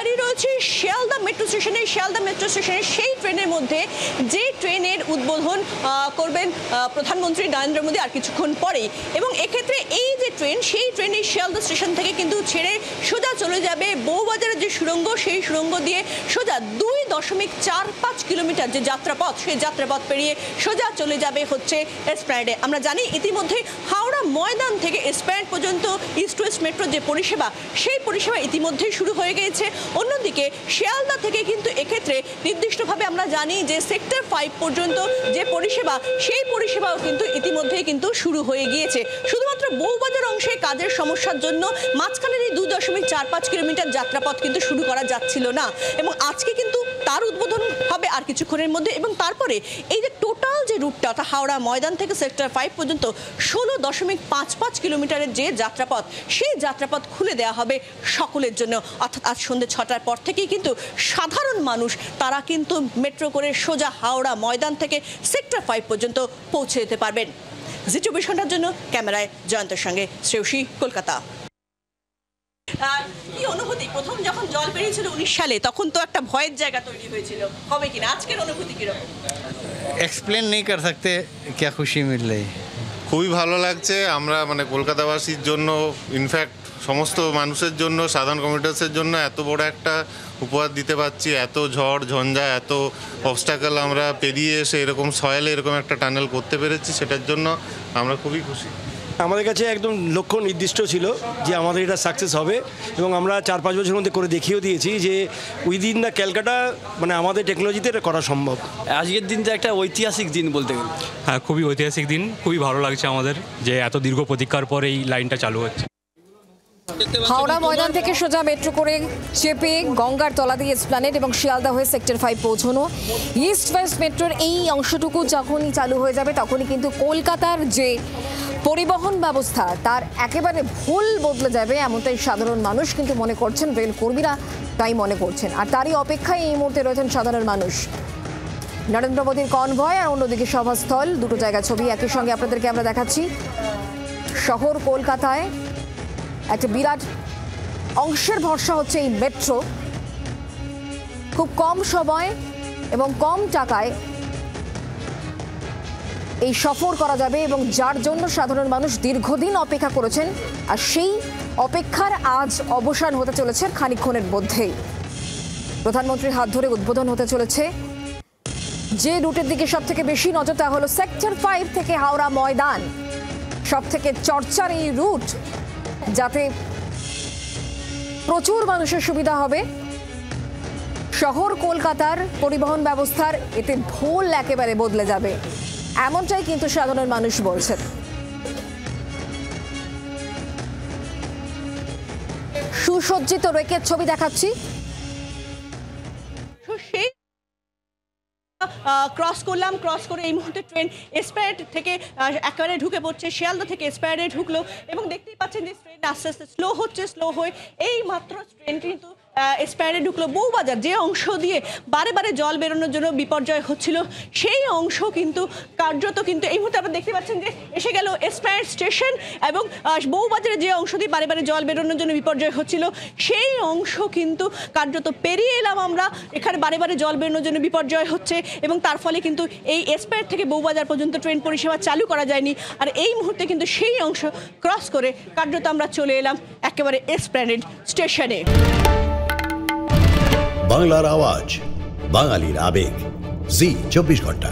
দাঁড়িয়ে রয়েছে শিয়ালদা মেট্রো স্টেশনে। শিয়ালদা মেট্রো স্টেশনের সেই ট্রেনের মধ্যে যে ট্রেনের উদ্বোধন করবেন প্রধানমন্ত্রী নরেন্দ্র মোদী আর কিছুক্ষণ পরেই, এবং এক্ষেত্রে এই যে ট্রেন, সেই ট্রেনই শিয়ালদা স্টেশন থেকে কিন্তু ছেড়ে সোজা চলে যাবে বউবাজারের যে সুড়ঙ্গ, সেই সুড়ঙ্গ দিয়ে সোজা 2.45 কিলোমিটার যে যাত্রাপথ, সেই যাত্রাপথ পেরিয়ে সোজা চলে যাবে হচ্ছে এসপ্ল্যানেডে। আমরা জানি ইতিমধ্যে হাওড়া ময়দান থেকে এসপ্ল্যানেড পর্যন্ত ইস্ট ওয়েস্ট মেট্রো যে পরিষেবা, সেই পরিষেবা ইতিমধ্যেই শুরু হয়ে গিয়েছে। অন্যদিকে শিয়ালদা থেকে কিন্তু এক্ষেত্রে নির্দিষ্টভাবে আমরা জানি যে সেক্টর 5 পর্যন্ত যে পরিষেবা, সেই পরিষেবাও কিন্তু ইতিমধ্যেই কিন্তু শুরু হয়ে গিয়েছে। শুধুমাত্র বউবাজার অংশে কাজের সমস্যার জন্য মাঝখানের এই 2.45 কিলোমিটার যাত্রাপথ কিন্তু শুরু করা যাচ্ছিল না, এবং আজকে কিন্তু তার উদ্বোধন হবে আর কিছুক্ষণের মধ্যে। এবং তারপরে এই যে টোটাল যে রুটটা, অর্থাৎ হাওড়া ময়দান থেকে সেক্টর 5 পর্যন্ত 16.55 কিলোমিটারের যে যাত্রাপথ, সেই যাত্রাপথ খুলে দেওয়া হবে সকলের জন্য। অর্থাৎ আজ সন্ধ্যে 6টার পর থেকেই কিন্তু সাধারণ মানুষ তারা কিন্তু মেট্রো করে সোজা হাওড়া ময়দান থেকে সেক্টর 5 পর্যন্ত পৌঁছে যেতে পারবেন। জি 24 ঘন্টার জন্য ক্যামেরায় জয়ন্তের সঙ্গে শ্রেয়সী, কলকাতা। কি অনুভূতি? প্রথম যখন জল বেরিয়েছিল 19 সালে, তখন তো একটা ভয়ের জায়গা তৈরি হয়েছিল, হবে কিনা, আজকের অনুভূতি কিরকম? एक्सप्लेन नहीं कर सकते क्या खुशी मिल रही। খুবই ভালো লাগছে। আমরা মানে কলকাতাবাসীর জন্য, ইনফ্যাক্ট সমস্ত মানুষের জন্য, সাধারণ কমিউনিটার্সের জন্য এত বড় একটা উপহার দিতে পারছি। এত ঝড় ঝঞ্ঝা, এত অবস্টাকেল আমরা পেরিয়ে এসে এরকম সয়েলে এরকম একটা টানেল করতে পেরেছি, সেটার জন্য আমরা খুবই খুশি। আমাদের কাছে একদম লক্ষ্য নির্দিষ্ট ছিল যে আমাদের এটা সাকসেস হবে, এবং আমরা 4-5 বছরের মধ্যে করে দেখিয়েও দিয়েছি যে উইদিন দ্য ক্যালকাটা মানে আমাদের টেকনোলজিতে এটা করা সম্ভব। আজকের দিনটা একটা ঐতিহাসিক দিন বলতে গেলে। হ্যাঁ, খুবই ঐতিহাসিক দিন। খুবই ভালো লাগছে আমাদের যে এত দীর্ঘ প্রতীক্ষার পর এই লাইনটা চালু হচ্ছে। হাওড়া ময়দান থেকে সোজা মেট্রো করে চেপে গঙ্গার তলা দিয়ে এসপ্ল্যানেড এবং শিয়ালদা হয়ে সেক্টর 5 পৌঁছানো। ইস্ট ওয়েস্ট মেট্রোর এই অংশটুকু যখনই চালু হয়ে যাবে, তখনই কিন্তু কলকাতার যে পরিবহন ব্যবস্থা তার একেবারে ভুল বদলে যাবে, এমনটাই সাধারণ মানুষ কিন্তু মনে করছেন, রেল কর্মীরা তাই মনে করছেন। আর তারই অপেক্ষায় এই মুহূর্তে রয়েছেন সাধারণ মানুষ। নরেন্দ্র মোদীর কনভয় আর অন্যদিকে সভাস্থল, দুটো জায়গা ছবি একই সঙ্গে আপনাদেরকে আমরা দেখাচ্ছি। শহর কলকাতায় একটা বিরাট অংশের ভরসা হচ্ছে এই মেট্রো। খুব কম সময় এবং কম টাকায় এই সফর করা যাবে, এবং যার জন্য সাধারণ মানুষ দীর্ঘদিন অপেক্ষা করেছেন, আর সেই অপেক্ষার আজ অবসান হতে চলেছে খানিকক্ষণের মধ্যেই। প্রধানমন্ত্রীর হাত ধরে উদ্বোধন হতে চলেছে যে রুটের দিকে সব থেকে বেশি নজর, তা হলো সেক্টর 5 থেকে হাওড়া ময়দান। সব থেকে চর্চার এই রুট, যাতে প্রচুর মানুষের সুবিধা হবে। শহর কলকাতার পরিবহন ব্যবস্থার এতে ভুল একেবারে বদলে যাবে, এমনটাই কিন্তু সাধারণ মানুষ বলছেন। সুসজ্জিত রেকের ছবি দেখাচ্ছি। ক্রস করলাম, ক্রস করে এই মুহূর্তে ট্রেন এসপ্ল্যানেড থেকে একেবারে ঢুকে পড়ছে, শিয়ালদা থেকে এসপ্ল্যানেডে ঢুকলো, এবং দেখতেই পাচ্ছেন যে ট্রেন আস্তে আস্তে স্লো হচ্ছে। স্লো হয়ে এই মাত্র ট্রেন কিন্তু এসপ্ল্যানেডে ঢুকলো। বউবাজার যে অংশ দিয়ে বারে বারে জল বেরোনোর জন্য বিপর্যয় হচ্ছিল, সেই অংশ কিন্তু কার্যত কিন্তু এই মুহূর্তে আপনারা দেখতে পাচ্ছেন যে এসে গেল এসপ্ল্যানেড স্টেশন, এবং বউবাজারের যে অংশ দিয়ে বারে বারে জল বেরোনোর জন্য বিপর্যয় হচ্ছিল, সেই অংশ কিন্তু কার্যত পেরিয়ে এলাম আমরা। এখানে বারে বারে জল বেরোনোর জন্য বিপর্যয় হচ্ছে, এবং তার ফলে কিন্তু এই এসপ্ল্যানেড থেকে বউবাজার পর্যন্ত ট্রেন পরিষেবা চালু করা যায়নি। আর এই মুহূর্তে কিন্তু সেই অংশ ক্রস করে কার্যত আমরা চলে এলাম একেবারে এসপ্ল্যানেড স্টেশনে। বাংলার আওয়াজ, বাঙালির আবেগ, জি 24 ঘন্টা।